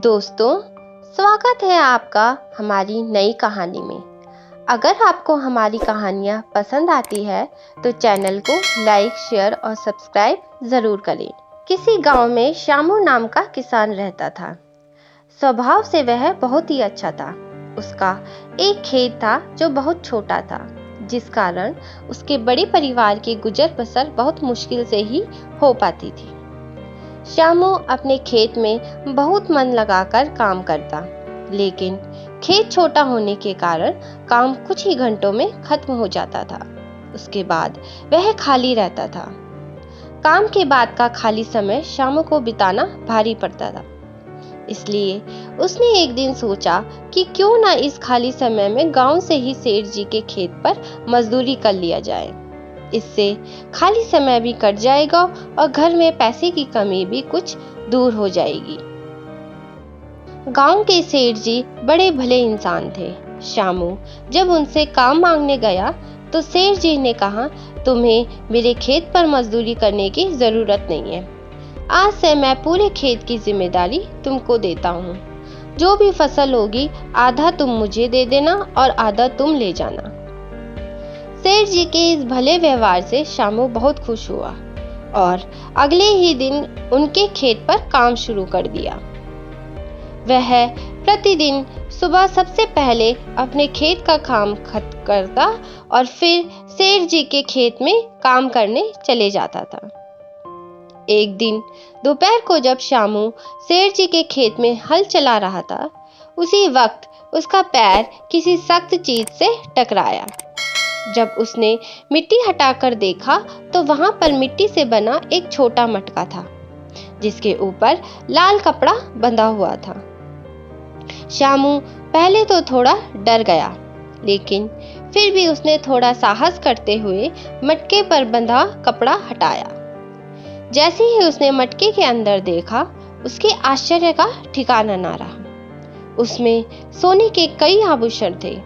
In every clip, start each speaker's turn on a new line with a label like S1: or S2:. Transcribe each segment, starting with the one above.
S1: दोस्तों, स्वागत है आपका हमारी नई कहानी में। अगर आपको हमारी कहानियाँ पसंद आती है तो चैनल को लाइक, शेयर और सब्सक्राइब ज़रूर करें। किसी गांव में श्यामू नाम का किसान रहता था। स्वभाव से वह बहुत ही अच्छा था। उसका एक खेत था जो बहुत छोटा था, जिस कारण उसके बड़े परिवार की गुजर बसर बहुत मुश्किल से ही हो पाती थी। श्यामू अपने खेत में बहुत मन लगाकर काम करता, लेकिन खेत छोटा होने के कारण काम कुछ ही घंटों में खत्म हो जाता था। उसके बाद वह खाली रहता था। काम के बाद का खाली समय श्यामू को बिताना भारी पड़ता था। इसलिए उसने एक दिन सोचा कि क्यों ना इस खाली समय में गांव से ही सेठ जी के खेत पर मजदूरी कर लिया जाए। इससे खाली समय भी कट जाएगा और घर में पैसे की कमी भी कुछ दूर हो जाएगी। गांव के सेठ जी बड़े भले इंसान थे। श्यामू जब उनसे काम मांगने गया तो सेठ जी ने कहा, तुम्हें मेरे खेत पर मजदूरी करने की जरूरत नहीं है। आज से मैं पूरे खेत की जिम्मेदारी तुमको देता हूँ। जो भी फसल होगी आधा तुम मुझे दे देना और आधा तुम ले जाना। सेठ जी के इस भले व्यवहार से श्यामू बहुत खुश हुआ और अगले ही दिन उनके खेत पर काम शुरू कर दिया। वह प्रतिदिन सुबह सबसे पहले अपने खेत का काम खत्म करता और फिर सेठ जी के खेत में काम करने चले जाता था। एक दिन दोपहर को जब श्यामू सेठ जी के खेत में हल चला रहा था, उसी वक्त उसका पैर किसी सख्त चीज से टकराया। जब उसने मिट्टी हटाकर देखा तो वहां पर मिट्टी से बना एक छोटा मटका था, जिसके ऊपर लाल कपड़ा बंधा हुआ था। श्यामू पहले तो थोड़ा डर गया, लेकिन फिर भी उसने थोड़ा साहस करते हुए मटके पर बंधा कपड़ा हटाया। जैसे ही उसने मटके के अंदर देखा, उसके आश्चर्य का ठिकाना ना रहा। उसमें सोने के कई आभूषण थे।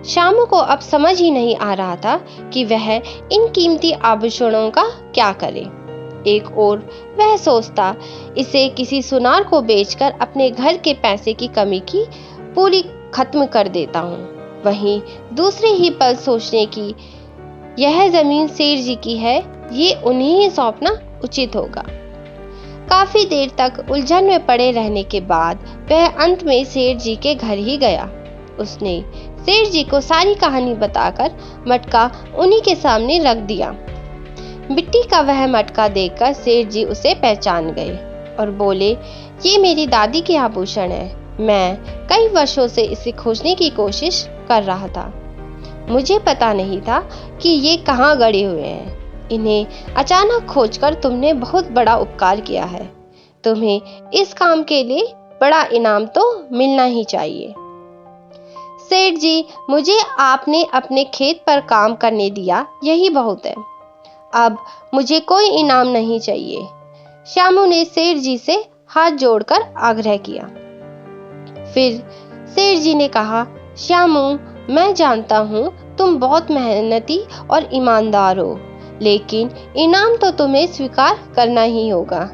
S1: श्यामू को अब समझ ही नहीं आ रहा था कि वह इन कीमती आभूषणों का क्या करे। एक ओर वह सोचता, इसे किसी सुनार को बेचकर अपने घर के पैसे की कमी की पूरी खत्म कर देता हूँ। वहीं दूसरे ही पल सोचने की, यह जमीन सेठ जी की है, ये उन्हें ही सौंपना उचित होगा। काफी देर तक उलझन में पड़े रहने के बाद वह अंत में सेठ जी के घर ही गया। उसने सेठ जी को सारी कहानी बताकर मटका उन्हीं के सामने रख दिया। मिट्टी का वह मटका देखकर सेठ जी उसे पहचान गए और बोले, ये मेरी दादी के आभूषण है। मैं कई वर्षों से इसे खोजने की कोशिश कर रहा था। मुझे पता नहीं था कि ये कहाँ गड़े हुए हैं। इन्हें अचानक खोजकर तुमने बहुत बड़ा उपकार किया है। तुम्हें इस काम के लिए बड़ा इनाम तो मिलना ही चाहिए। सेठ जी, मुझे आपने अपने खेत पर काम करने दिया, यही बहुत है। अब मुझे कोई इनाम नहीं चाहिए। श्यामू ने सेठ जी से हाथ जोड़कर आग्रह किया। फिर सेठ जी ने कहा, श्यामू, मैं जानता हूँ तुम बहुत मेहनती और ईमानदार हो, लेकिन इनाम तो तुम्हें स्वीकार करना ही होगा।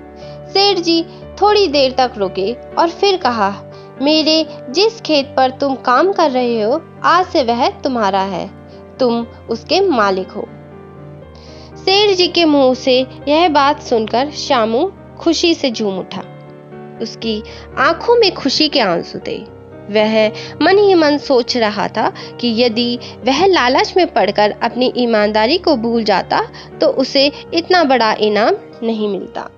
S1: सेठ जी थोड़ी देर तक रुके और फिर कहा, मेरे जिस खेत पर तुम काम कर रहे हो, आज से वह तुम्हारा है। तुम उसके मालिक हो। सेठ जी के मुंह से यह बात सुनकर श्यामू खुशी से झूम उठा। उसकी आंखों में खुशी के आंसू थे। वह मन ही मन सोच रहा था कि यदि वह लालच में पड़कर अपनी ईमानदारी को भूल जाता तो उसे इतना बड़ा इनाम नहीं मिलता।